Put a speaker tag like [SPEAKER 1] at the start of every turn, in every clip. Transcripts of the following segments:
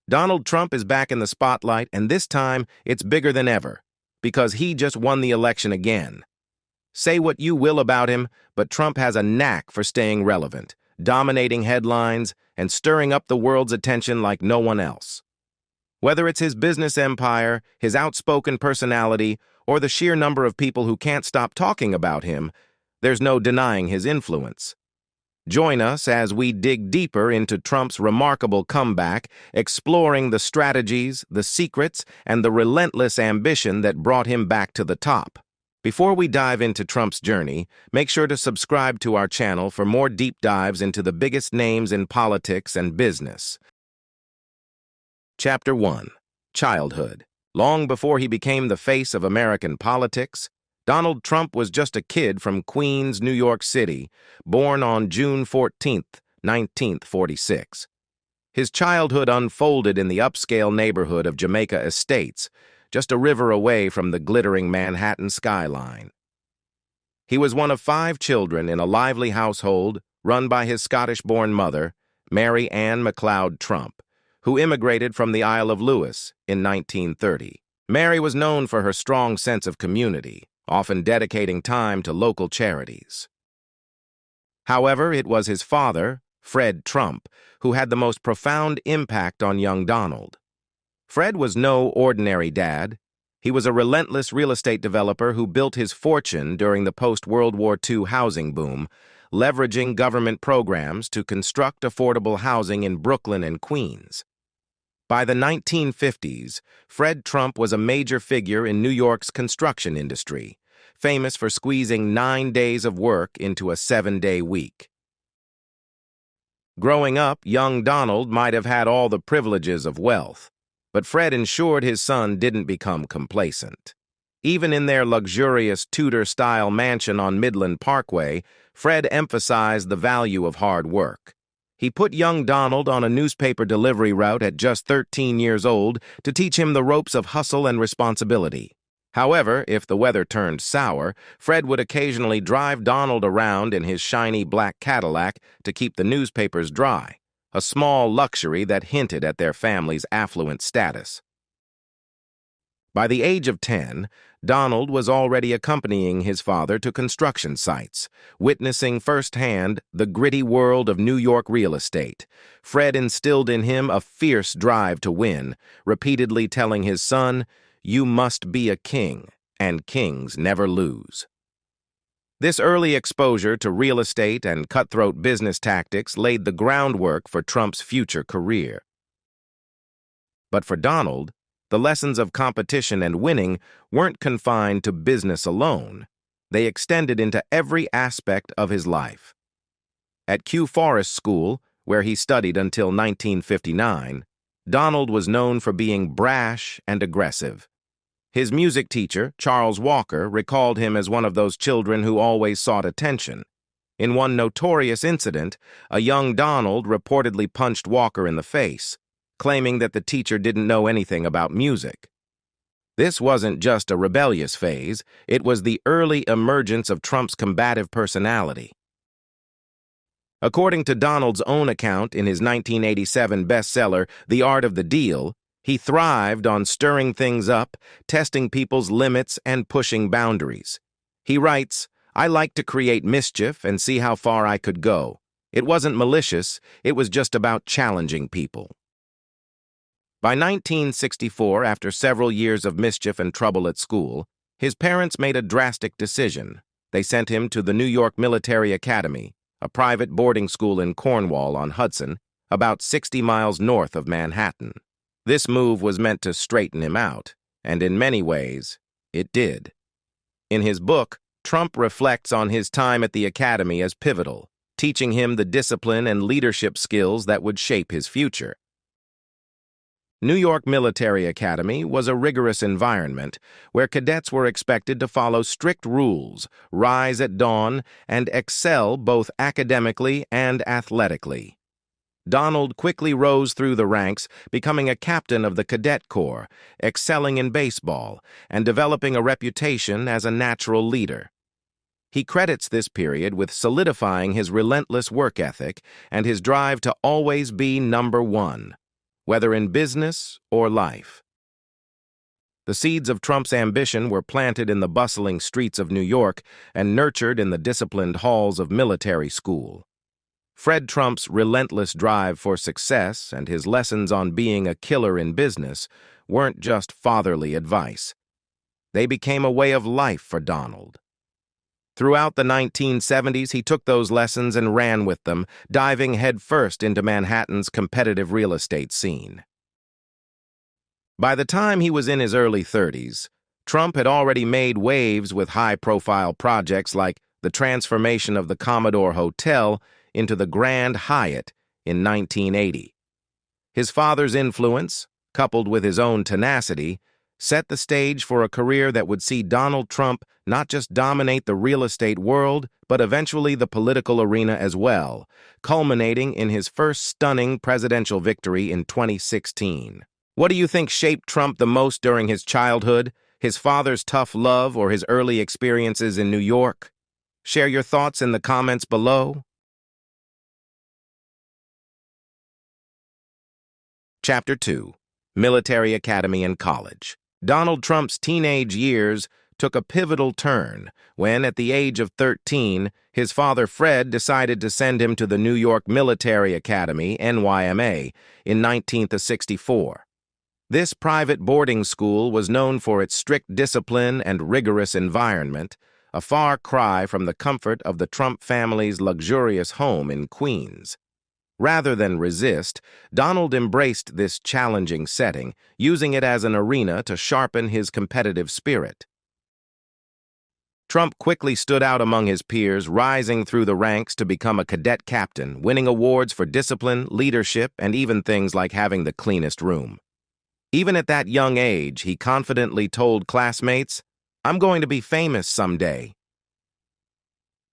[SPEAKER 1] Donald Trump is back in the spotlight, and this time it's bigger than ever, because he just won the election again. Say what you will about him, but Trump has a knack for staying relevant, dominating headlines, and stirring up the world's attention like no one else. Whether it's his business empire, his outspoken personality, or the sheer number of people who can't stop talking about him, there's no denying his influence. Join us as we dig deeper into Trump's remarkable comeback, exploring the strategies, the secrets, and the relentless ambition that brought him back to the top. Before we dive into Trump's journey, make sure to subscribe to our channel for more deep dives into the biggest names in politics and business. Chapter 1. Childhood. Long before he became the face of American politics, Donald Trump was just a kid from Queens, New York City, born on June 14, 1946. His childhood unfolded in the upscale neighborhood of Jamaica Estates, just a river away from the glittering Manhattan skyline. He was one of 5 children in a lively household run by his Scottish-born mother, Mary Ann MacLeod Trump, who immigrated from the Isle of Lewis in 1930. Mary was known for her strong sense of community, often dedicating time to local charities. However, it was his father, Fred Trump, who had the most profound impact on young Donald. Fred was no ordinary dad. He was a relentless real estate developer who built his fortune during the post-World War II housing boom, leveraging government programs to construct affordable housing in Brooklyn and Queens. By the 1950s, Fred Trump was a major figure in New York's construction industry, famous for squeezing 9 days of work into a 7-day week. Growing up, young Donald might have had all the privileges of wealth, but Fred ensured his son didn't become complacent. Even in their luxurious Tudor-style mansion on Midland Parkway, Fred emphasized the value of hard work. He put young Donald on a newspaper delivery route at just 13 years old to teach him the ropes of hustle and responsibility. However, if the weather turned sour, Fred would occasionally drive Donald around in his shiny black Cadillac to keep the newspapers dry, a small luxury that hinted at their family's affluent status. By the age of 10, Donald was already accompanying his father to construction sites, witnessing firsthand the gritty world of New York real estate. Fred instilled in him a fierce drive to win, repeatedly telling his son, "You must be a king, and kings never lose." This early exposure to real estate and cutthroat business tactics laid the groundwork for Trump's future career. But for Donald, the lessons of competition and winning weren't confined to business alone. They extended into every aspect of his life. At Kew Forest School, where he studied until 1959, Donald was known for being brash and aggressive. His music teacher, Charles Walker, recalled him as one of those children who always sought attention. In one notorious incident, a young Donald reportedly punched Walker in the face, claiming that the teacher didn't know anything about music. This wasn't just a rebellious phase, it was the early emergence of Trump's combative personality. According to Donald's own account in his 1987 bestseller, The Art of the Deal, he thrived on stirring things up, testing people's limits, and pushing boundaries. He writes, "I liked to create mischief and see how far I could go. It wasn't malicious, it was just about challenging people." By 1964, after several years of mischief and trouble at school, his parents made a drastic decision. They sent him to the New York Military Academy, a private boarding school in Cornwall on Hudson, about 60 miles north of Manhattan. This move was meant to straighten him out, and in many ways, it did. In his book, Trump reflects on his time at the academy as pivotal, teaching him the discipline and leadership skills that would shape his future. New York Military Academy was a rigorous environment where cadets were expected to follow strict rules, rise at dawn, and excel both academically and athletically. Donald quickly rose through the ranks, becoming a captain of the Cadet Corps, excelling in baseball, and developing a reputation as a natural leader. He credits this period with solidifying his relentless work ethic and his drive to always be number one. whether in business or life. The seeds of Trump's ambition were planted in the bustling streets of New York and nurtured in the disciplined halls of military school. Fred Trump's relentless drive for success and his lessons on being a killer in business weren't just fatherly advice. They became a way of life for Donald. Throughout the 1970s, he took those lessons and ran with them, diving headfirst into Manhattan's competitive real estate scene. By the time he was in his early 30s, Trump had already made waves with high-profile projects like the transformation of the Commodore Hotel into the Grand Hyatt in 1980. His father's influence, coupled with his own tenacity, set the stage for a career that would see Donald Trump not just dominate the real estate world, but eventually the political arena as well, culminating in his first stunning presidential victory in 2016. What do you think shaped Trump the most during his childhood, his father's tough love, or his early experiences in New York? Share your thoughts in the comments below. Chapter 2. Military Academy and College. Donald Trump's teenage years took a pivotal turn when, at the age of 13, his father Fred decided to send him to the New York Military Academy, NYMA, in 1964. This private boarding school was known for its strict discipline and rigorous environment, a far cry from the comfort of the Trump family's luxurious home in Queens. Rather than resist, Donald embraced this challenging setting, using it as an arena to sharpen his competitive spirit. Trump quickly stood out among his peers, rising through the ranks to become a cadet captain, winning awards for discipline, leadership, and even things like having the cleanest room. Even at that young age, he confidently told classmates, "I'm going to be famous someday."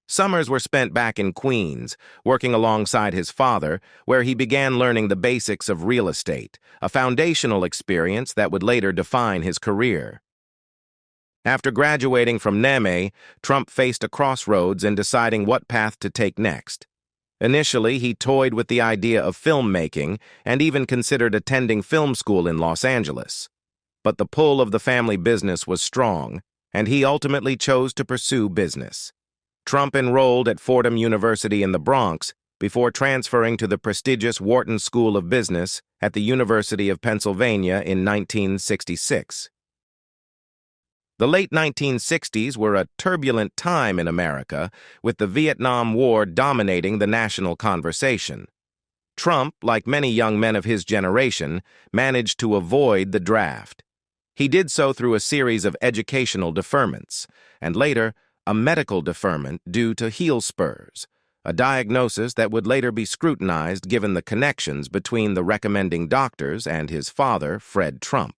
[SPEAKER 1] Summers were spent back in Queens, working alongside his father, where he began learning the basics of real estate, a foundational experience that would later define his career. After graduating from NYMA, Trump faced a crossroads in deciding what path to take next. Initially, he toyed with the idea of filmmaking and even considered attending film school in Los Angeles. But the pull of the family business was strong, and he ultimately chose to pursue business. Trump enrolled at Fordham University in the Bronx before transferring to the prestigious Wharton School of Business at the University of Pennsylvania in 1966. The late 1960s were a turbulent time in America, with the Vietnam War dominating the national conversation. Trump, like many young men of his generation, managed to avoid the draft. He did so through a series of educational deferments, and later, a medical deferment due to heel spurs, a diagnosis that would later be scrutinized given the connections between the recommending doctors and his father, Fred Trump.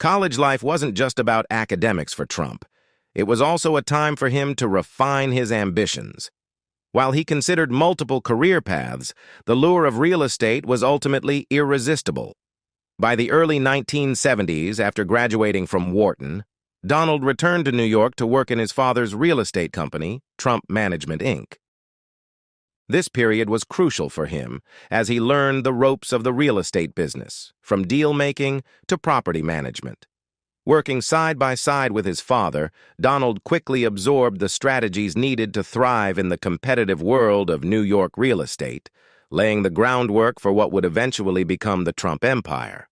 [SPEAKER 1] College life wasn't just about academics for Trump. It was also a time for him to refine his ambitions. While he considered multiple career paths, the lure of real estate was ultimately irresistible. By the early 1970s, after graduating from Wharton, Donald returned to New York to work in his father's real estate company, Trump Management, Inc. This period was crucial for him as he learned the ropes of the real estate business, from deal-making to property management. Working side by side with his father, Donald quickly absorbed the strategies needed to thrive in the competitive world of New York real estate, laying the groundwork for what would eventually become the Trump empire.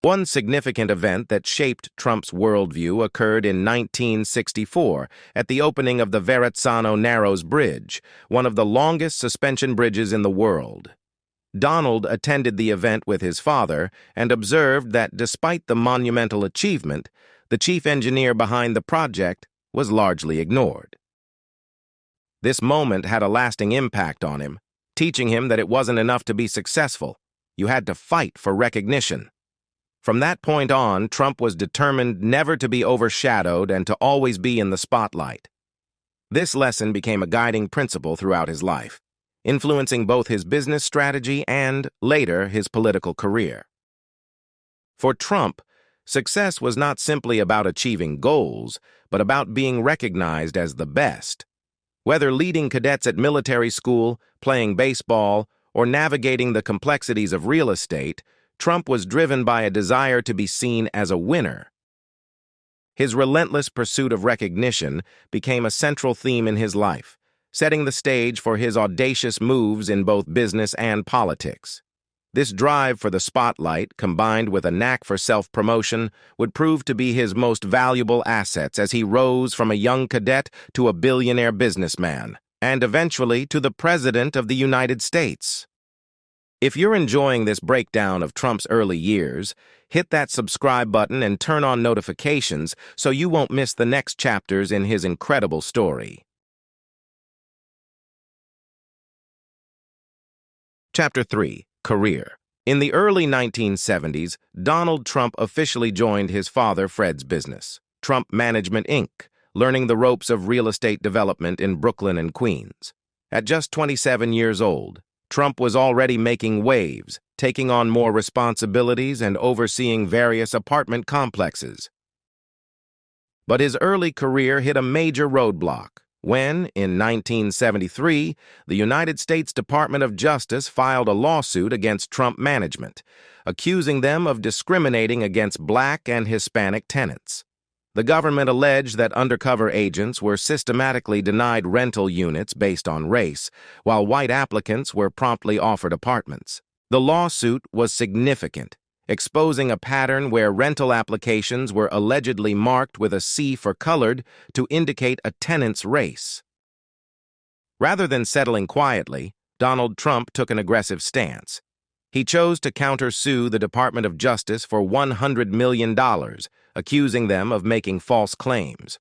[SPEAKER 1] One significant event that shaped Trump's worldview occurred in 1964 at the opening of the Verrazzano Narrows Bridge, one of the longest suspension bridges in the world. Donald attended the event with his father and observed that despite the monumental achievement, the chief engineer behind the project was largely ignored. This moment had a lasting impact on him, teaching him that it wasn't enough to be successful. You had to fight for recognition. From that point on, Trump was determined never to be overshadowed and to always be in the spotlight. This lesson became a guiding principle throughout his life, influencing both his business strategy and, later, his political career. For Trump, success was not simply about achieving goals, but about being recognized as the best. Whether leading cadets at military school, playing baseball, or navigating the complexities of real estate, Trump was driven by a desire to be seen as a winner. His relentless pursuit of recognition became a central theme in his life, setting the stage for his audacious moves in both business and politics. This drive for the spotlight, combined with a knack for self-promotion, would prove to be his most valuable assets as he rose from a young cadet to a billionaire businessman, and eventually to the President of the United States. If you're enjoying this breakdown of Trump's early years, hit that subscribe button and turn on notifications so you won't miss the next chapters in his incredible story. Chapter 3. Career. In the early 1970s, Donald Trump officially joined his father Fred's business, Trump Management, Inc., learning the ropes of real estate development in Brooklyn and Queens. At just 27 years old, Trump was already making waves, taking on more responsibilities and overseeing various apartment complexes. But his early career hit a major roadblock when, in 1973, the United States Department of Justice filed a lawsuit against Trump Management, accusing them of discriminating against Black and Hispanic tenants. The government alleged that undercover agents were systematically denied rental units based on race, while white applicants were promptly offered apartments. The lawsuit was significant, exposing a pattern where rental applications were allegedly marked with a C for colored to indicate a tenant's race. Rather than settling quietly, Donald Trump took an aggressive stance. He chose to countersue the Department of Justice for $100 million, accusing them of making false claims.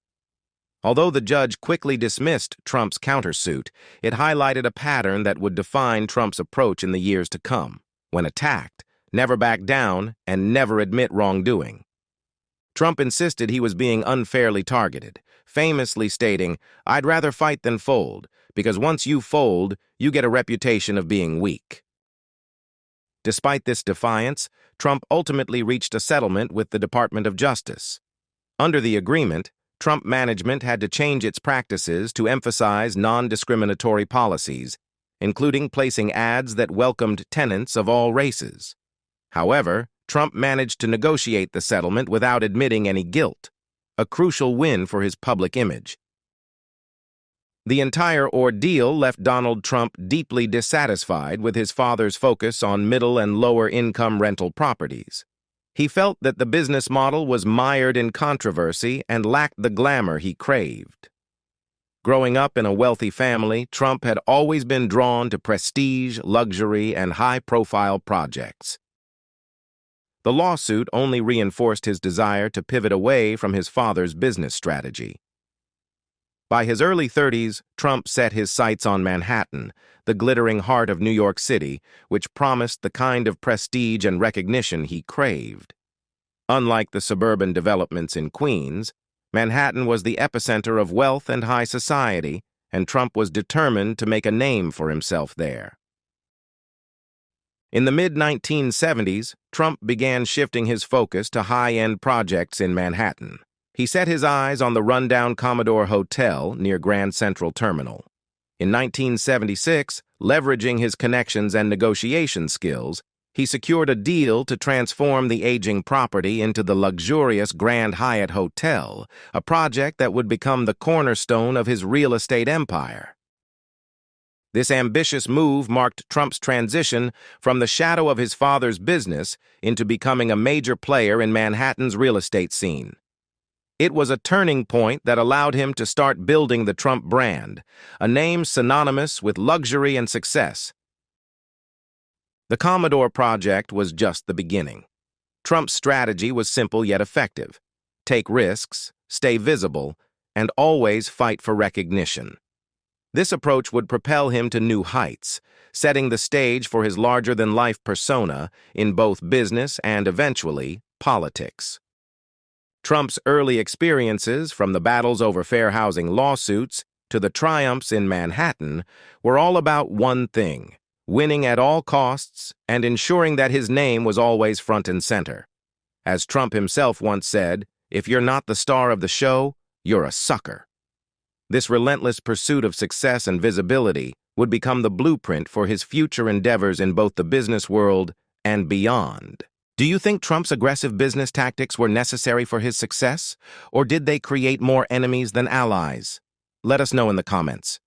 [SPEAKER 1] Although the judge quickly dismissed Trump's countersuit, it highlighted a pattern that would define Trump's approach in the years to come. When attacked, never back down, and never admit wrongdoing. Trump insisted he was being unfairly targeted, famously stating, "I'd rather fight than fold, because once you fold, you get a reputation of being weak." Despite this defiance, Trump ultimately reached a settlement with the Department of Justice. Under the agreement, Trump Management had to change its practices to emphasize non-discriminatory policies, including placing ads that welcomed tenants of all races. However, Trump managed to negotiate the settlement without admitting any guilt, a crucial win for his public image. The entire ordeal left Donald Trump deeply dissatisfied with his father's focus on middle and lower-income rental properties. He felt that the business model was mired in controversy and lacked the glamour he craved. Growing up in a wealthy family, Trump had always been drawn to prestige, luxury, and high-profile projects. The lawsuit only reinforced his desire to pivot away from his father's business strategy. By his early 30s, Trump set his sights on Manhattan, the glittering heart of New York City, which promised the kind of prestige and recognition he craved. Unlike the suburban developments in Queens, Manhattan was the epicenter of wealth and high society, and Trump was determined to make a name for himself there. In the mid-1970s, Trump began shifting his focus to high-end projects in Manhattan. He set his eyes on the rundown Commodore Hotel near Grand Central Terminal. In 1976, leveraging his connections and negotiation skills, he secured a deal to transform the aging property into the luxurious Grand Hyatt Hotel, a project that would become the cornerstone of his real estate empire. This ambitious move marked Trump's transition from the shadow of his father's business into becoming a major player in Manhattan's real estate scene. It was a turning point that allowed him to start building the Trump brand, a name synonymous with luxury and success. The Commodore project was just the beginning. Trump's strategy was simple yet effective: take risks, stay visible, and always fight for recognition. This approach would propel him to new heights, setting the stage for his larger-than-life persona in both business and, eventually, politics. Trump's early experiences, from the battles over fair housing lawsuits to the triumphs in Manhattan, were all about one thing: winning at all costs and ensuring that his name was always front and center. As Trump himself once said, "If you're not the star of the show, you're a sucker." This relentless pursuit of success and visibility would become the blueprint for his future endeavors in both the business world and beyond. Do you think Trump's aggressive business tactics were necessary for his success, or did they create more enemies than allies? Let us know in the comments.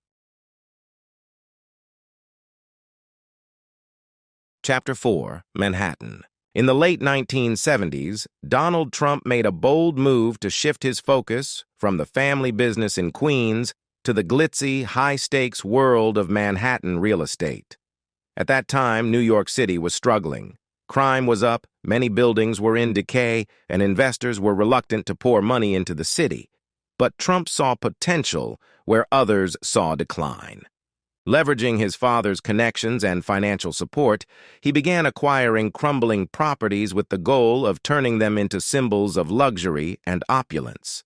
[SPEAKER 1] Chapter 4, Manhattan. In the late 1970s, Donald Trump made a bold move to shift his focus from the family business in Queens to the glitzy, high-stakes world of Manhattan real estate. At that time, New York City was struggling. Crime was up, many buildings were in decay, and investors were reluctant to pour money into the city. But Trump saw potential where others saw decline. Leveraging his father's connections and financial support, he began acquiring crumbling properties with the goal of turning them into symbols of luxury and opulence.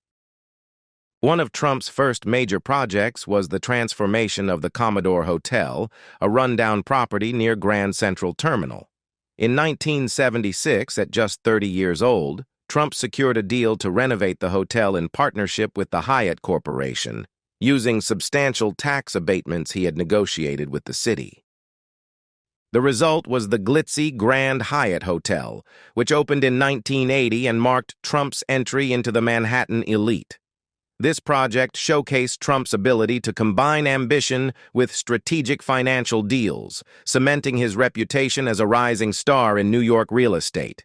[SPEAKER 1] One of Trump's first major projects was the transformation of the Commodore Hotel, a rundown property near Grand Central Terminal. In 1976, at just 30 years old, Trump secured a deal to renovate the hotel in partnership with the Hyatt Corporation, using substantial tax abatements he had negotiated with the city. The result was the glitzy Grand Hyatt Hotel, which opened in 1980 and marked Trump's entry into the Manhattan elite. This project showcased Trump's ability to combine ambition with strategic financial deals, cementing his reputation as a rising star in New York real estate.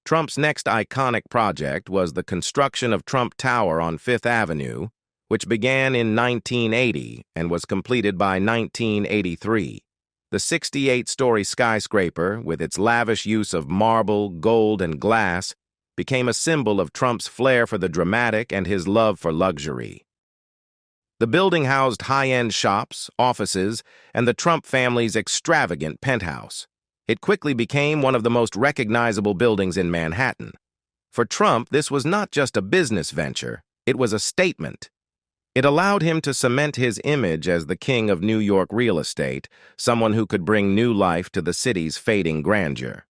[SPEAKER 1] Trump's next iconic project was the construction of Trump Tower on Fifth Avenue, which began in 1980 and was completed by 1983. The 68-story skyscraper, with its lavish use of marble, gold, and glass, became a symbol of Trump's flair for the dramatic and his love for luxury. The building housed high-end shops, offices, and the Trump family's extravagant penthouse. It quickly became one of the most recognizable buildings in Manhattan. For Trump, this was not just a business venture, it was a statement. It allowed him to cement his image as the king of New York real estate, someone who could bring new life to the city's fading grandeur.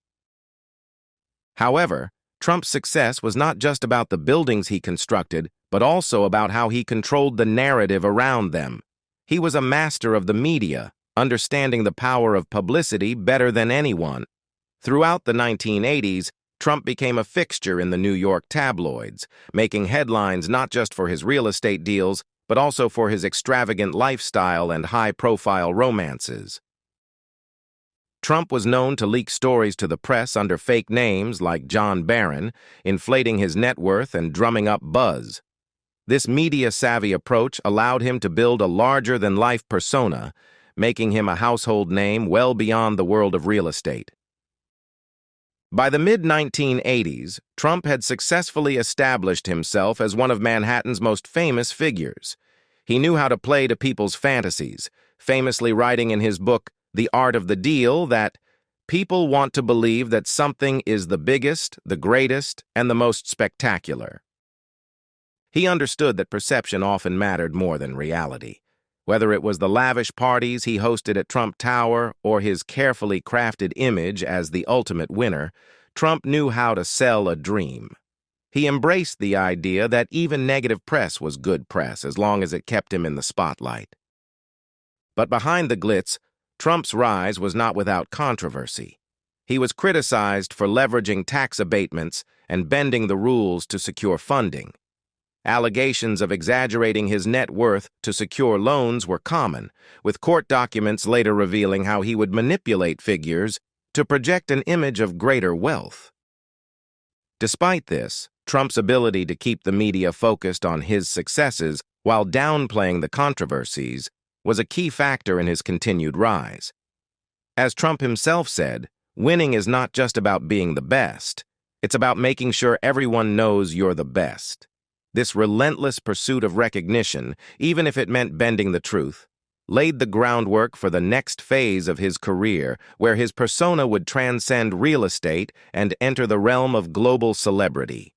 [SPEAKER 1] However, Trump's success was not just about the buildings he constructed, but also about how he controlled the narrative around them. He was a master of the media, understanding the power of publicity better than anyone. Throughout the 1980s, Trump became a fixture in the New York tabloids, making headlines not just for his real estate deals, but also for his extravagant lifestyle and high-profile romances. Trump was known to leak stories to the press under fake names like John Barron, inflating his net worth and drumming up buzz. This media-savvy approach allowed him to build a larger-than-life persona, making him a household name well beyond the world of real estate. By the mid-1980s, Trump had successfully established himself as one of Manhattan's most famous figures. He knew how to play to people's fantasies, famously writing in his book, The Art of the Deal, that people want to believe that something is the biggest, the greatest, and the most spectacular. He understood that perception often mattered more than reality. Whether it was the lavish parties he hosted at Trump Tower or his carefully crafted image as the ultimate winner, Trump knew how to sell a dream. He embraced the idea that even negative press was good press as long as it kept him in the spotlight. But behind the glitz, Trump's rise was not without controversy. He was criticized for leveraging tax abatements and bending the rules to secure funding. Allegations of exaggerating his net worth to secure loans were common, with court documents later revealing how he would manipulate figures to project an image of greater wealth. Despite this, Trump's ability to keep the media focused on his successes while downplaying the controversies was a key factor in his continued rise. As Trump himself said, winning is not just about being the best, it's about making sure everyone knows you're the best. This relentless pursuit of recognition, even if it meant bending the truth, laid the groundwork for the next phase of his career, where his persona would transcend real estate and enter the realm of global celebrity.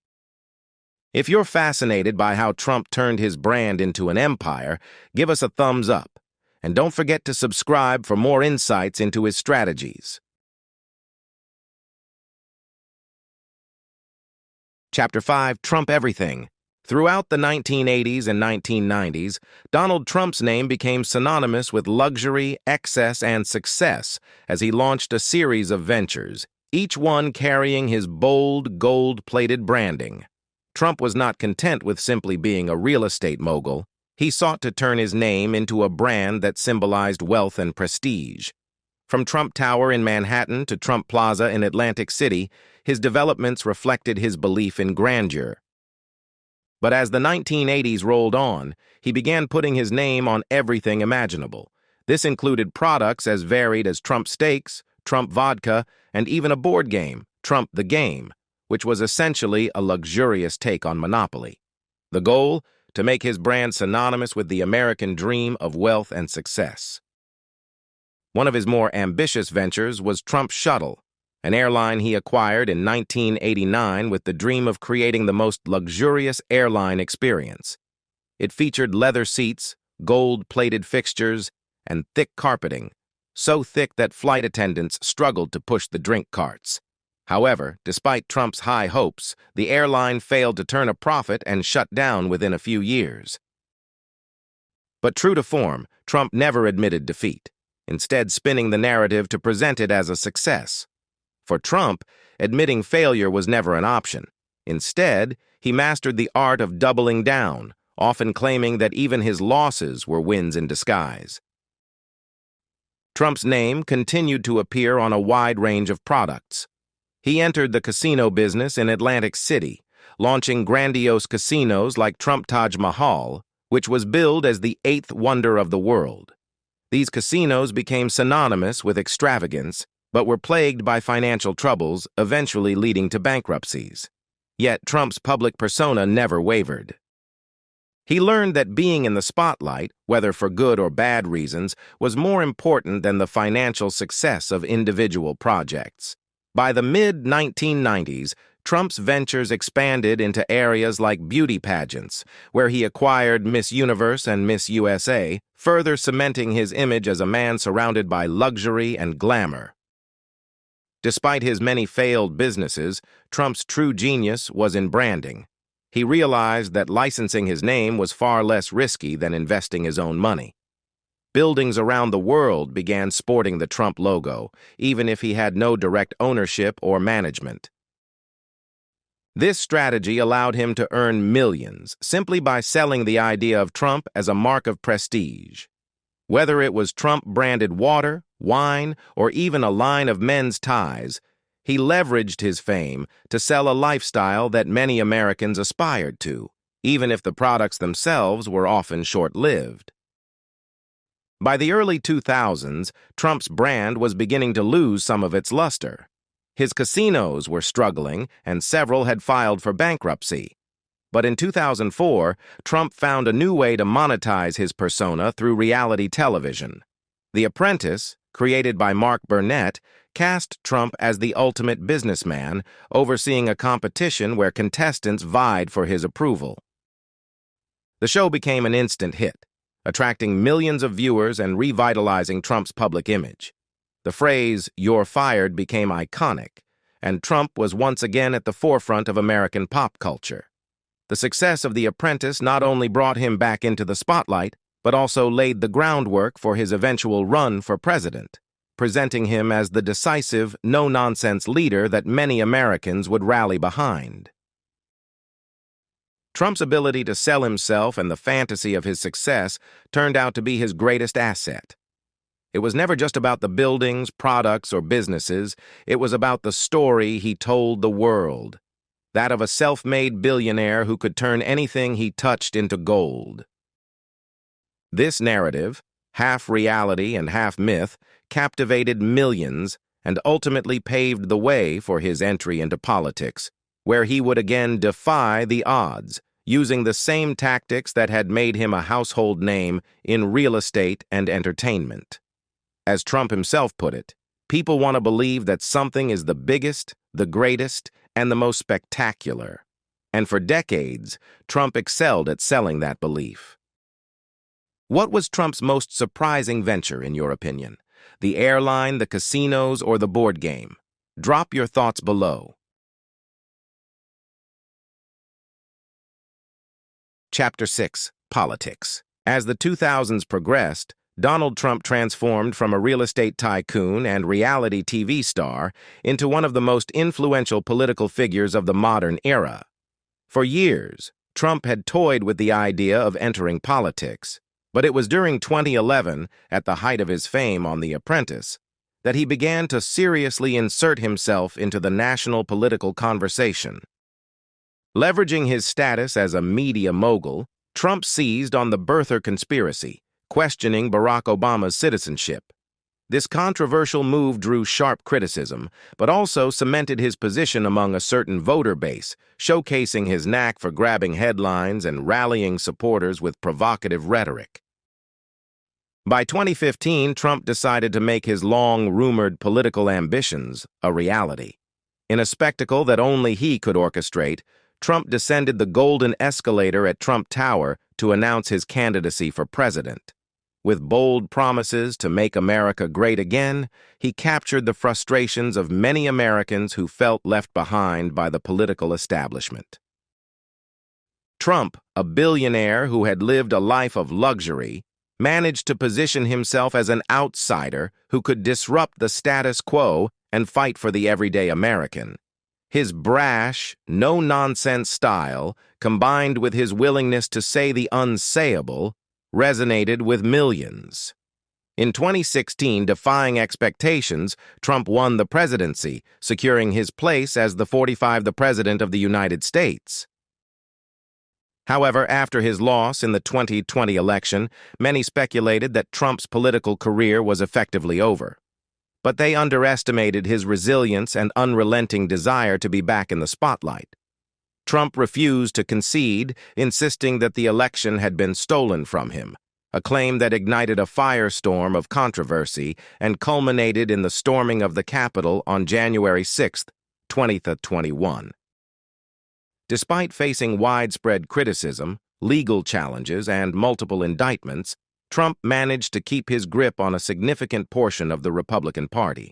[SPEAKER 1] If you're fascinated by how Trump turned his brand into an empire, give us a thumbs up. And don't forget to subscribe for more insights into his strategies. Chapter 5, Trump Everything. Throughout the 1980s and 1990s, Donald Trump's name became synonymous with luxury, excess, and success as he launched a series of ventures, each one carrying his bold, gold-plated branding. Trump was not content with simply being a real estate mogul. He sought to turn his name into a brand that symbolized wealth and prestige. From Trump Tower in Manhattan to Trump Plaza in Atlantic City, his developments reflected his belief in grandeur. But as the 1980s rolled on, he began putting his name on everything imaginable. This included products as varied as Trump Steaks, Trump Vodka, and even a board game, Trump the Game, which was essentially a luxurious take on Monopoly. The goal? To make his brand synonymous with the American dream of wealth and success. One of his more ambitious ventures was Trump Shuttle, an airline he acquired in 1989 with the dream of creating the most luxurious airline experience. It featured leather seats, gold-plated fixtures, and thick carpeting, so thick that flight attendants struggled to push the drink carts. However, despite Trump's high hopes, the airline failed to turn a profit and shut down within a few years. But true to form, Trump never admitted defeat, instead spinning the narrative to present it as a success. For Trump, admitting failure was never an option. Instead, he mastered the art of doubling down, often claiming that even his losses were wins in disguise. Trump's name continued to appear on a wide range of products. He entered the casino business in Atlantic City, launching grandiose casinos like Trump Taj Mahal, which was billed as the eighth wonder of the world. These casinos became synonymous with extravagance, but were plagued by financial troubles, eventually leading to bankruptcies. Yet Trump's public persona never wavered. He learned that being in the spotlight, whether for good or bad reasons, was more important than the financial success of individual projects. By the mid-1990s, Trump's ventures expanded into areas like beauty pageants, where he acquired Miss Universe and Miss USA, further cementing his image as a man surrounded by luxury and glamour. Despite his many failed businesses, Trump's true genius was in branding. He realized that licensing his name was far less risky than investing his own money. Buildings around the world began sporting the Trump logo, even if he had no direct ownership or management. This strategy allowed him to earn millions simply by selling the idea of Trump as a mark of prestige. Whether it was Trump-branded water, wine, or even a line of men's ties, he leveraged his fame to sell a lifestyle that many Americans aspired to, even if the products themselves were often short-lived. By the early 2000s, Trump's brand was beginning to lose some of its luster. His casinos were struggling, and several had filed for bankruptcy. But in 2004, Trump found a new way to monetize his persona through reality television. The Apprentice, created by Mark Burnett, cast Trump as the ultimate businessman, overseeing a competition where contestants vied for his approval. The show became an instant hit, attracting millions of viewers and revitalizing Trump's public image. The phrase, "You're fired," became iconic, and Trump was once again at the forefront of American pop culture. The success of The Apprentice not only brought him back into the spotlight, but also laid the groundwork for his eventual run for president, presenting him as the decisive, no-nonsense leader that many Americans would rally behind. Trump's ability to sell himself and the fantasy of his success turned out to be his greatest asset. It was never just about the buildings, products, or businesses. It was about the story he told the world, that of a self-made billionaire who could turn anything he touched into gold. This narrative, half reality and half myth, captivated millions and ultimately paved the way for his entry into politics, where he would again defy the odds, using the same tactics that had made him a household name in real estate and entertainment. As Trump himself put it, people want to believe that something is the biggest, the greatest, and the most spectacular. And for decades, Trump excelled at selling that belief. What was Trump's most surprising venture, in your opinion? The airline, the casinos, or the board game? Drop your thoughts below. Chapter 6, Politics. As the 2000s progressed, Donald Trump transformed from a real estate tycoon and reality TV star into one of the most influential political figures of the modern era. For years, Trump had toyed with the idea of entering politics, but it was during 2011, at the height of his fame on The Apprentice, that he began to seriously insert himself into the national political conversation. Leveraging his status as a media mogul, Trump seized on the birther conspiracy, questioning Barack Obama's citizenship. This controversial move drew sharp criticism, but also cemented his position among a certain voter base, showcasing his knack for grabbing headlines and rallying supporters with provocative rhetoric. By 2015, Trump decided to make his long-rumored political ambitions a reality. In a spectacle that only he could orchestrate, Trump descended the golden escalator at Trump Tower to announce his candidacy for president. With bold promises to make America great again, he captured the frustrations of many Americans who felt left behind by the political establishment. Trump, a billionaire who had lived a life of luxury, managed to position himself as an outsider who could disrupt the status quo and fight for the everyday American. His brash, no-nonsense style, combined with his willingness to say the unsayable, resonated with millions. In 2016, defying expectations, Trump won the presidency, securing his place as the 45th President of the United States. However, after his loss in the 2020 election, many speculated that Trump's political career was effectively over. But they underestimated his resilience and unrelenting desire to be back in the spotlight. Trump refused to concede, insisting that the election had been stolen from him, a claim that ignited a firestorm of controversy and culminated in the storming of the Capitol on January 6, 2021. Despite facing widespread criticism, legal challenges, and multiple indictments, Trump managed to keep his grip on a significant portion of the Republican Party.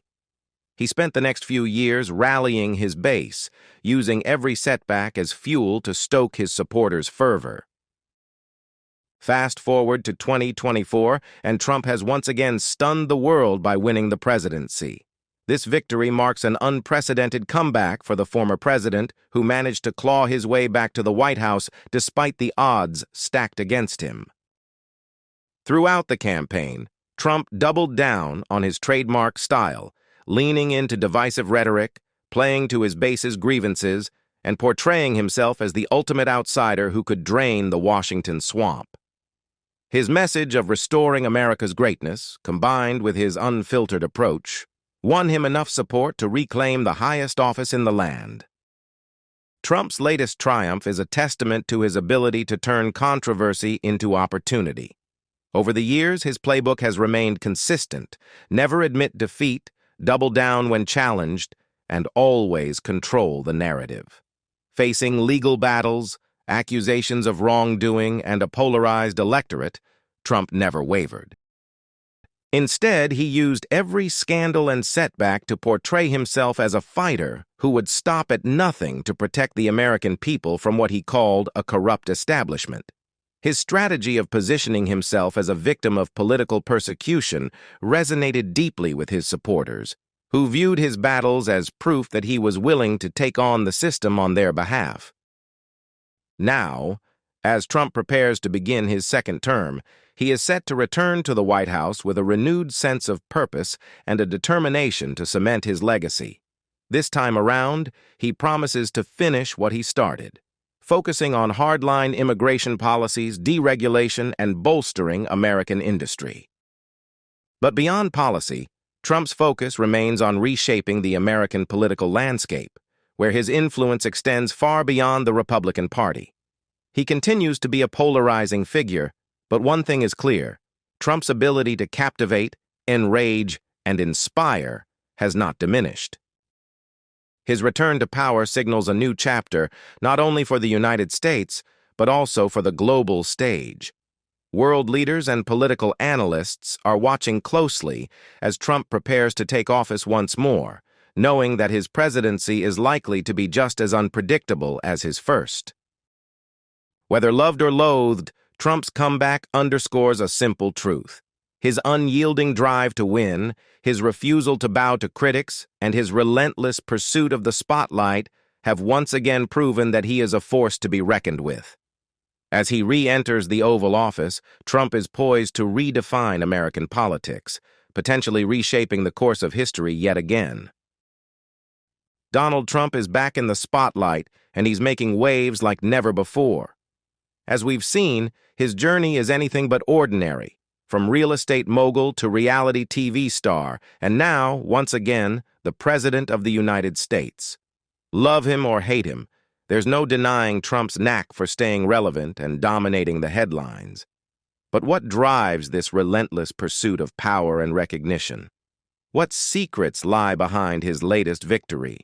[SPEAKER 1] He spent the next few years rallying his base, using every setback as fuel to stoke his supporters' fervor. Fast forward to 2024, and Trump has once again stunned the world by winning the presidency. This victory marks an unprecedented comeback for the former president, who managed to claw his way back to the White House despite the odds stacked against him. Throughout the campaign, Trump doubled down on his trademark style, leaning into divisive rhetoric, playing to his base's grievances, and portraying himself as the ultimate outsider who could drain the Washington swamp. His message of restoring America's greatness, combined with his unfiltered approach, won him enough support to reclaim the highest office in the land. Trump's latest triumph is a testament to his ability to turn controversy into opportunity. Over the years, his playbook has remained consistent: never admit defeat, double down when challenged, and always control the narrative. Facing legal battles, accusations of wrongdoing, and a polarized electorate, Trump never wavered. Instead, he used every scandal and setback to portray himself as a fighter who would stop at nothing to protect the American people from what he called a corrupt establishment. His strategy of positioning himself as a victim of political persecution resonated deeply with his supporters, who viewed his battles as proof that he was willing to take on the system on their behalf. Now, as Trump prepares to begin his second term, he is set to return to the White House with a renewed sense of purpose and a determination to cement his legacy. This time around, he promises to finish what he started, focusing on hardline immigration policies, deregulation, and bolstering American industry. But beyond policy, Trump's focus remains on reshaping the American political landscape, where his influence extends far beyond the Republican Party. He continues to be a polarizing figure, but one thing is clear: Trump's ability to captivate, enrage, and inspire has not diminished. His return to power signals a new chapter, not only for the United States, but also for the global stage. World leaders and political analysts are watching closely as Trump prepares to take office once more, knowing that his presidency is likely to be just as unpredictable as his first. Whether loved or loathed, Trump's comeback underscores a simple truth. His unyielding drive to win, his refusal to bow to critics, and his relentless pursuit of the spotlight have once again proven that he is a force to be reckoned with. As he re-enters the Oval Office, Trump is poised to redefine American politics, potentially reshaping the course of history yet again. Donald Trump is back in the spotlight, and he's making waves like never before. As we've seen, his journey is anything but ordinary, from real estate mogul to reality TV star, and now, once again, the President of the United States. Love him or hate him, there's no denying Trump's knack for staying relevant and dominating the headlines. But what drives this relentless pursuit of power and recognition? What secrets lie behind his latest victory?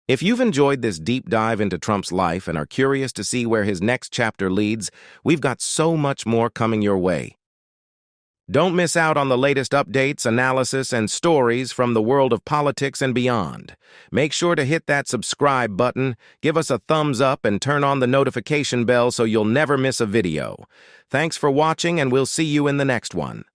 [SPEAKER 1] If you've enjoyed this deep dive into Trump's life and are curious to see where his next chapter leads, we've got so much more coming your way. Don't miss out on the latest updates, analysis, and stories from the world of politics and beyond. Make sure to hit that subscribe button, give us a thumbs up, and turn on the notification bell so you'll never miss a video. Thanks for watching, and we'll see you in the next one.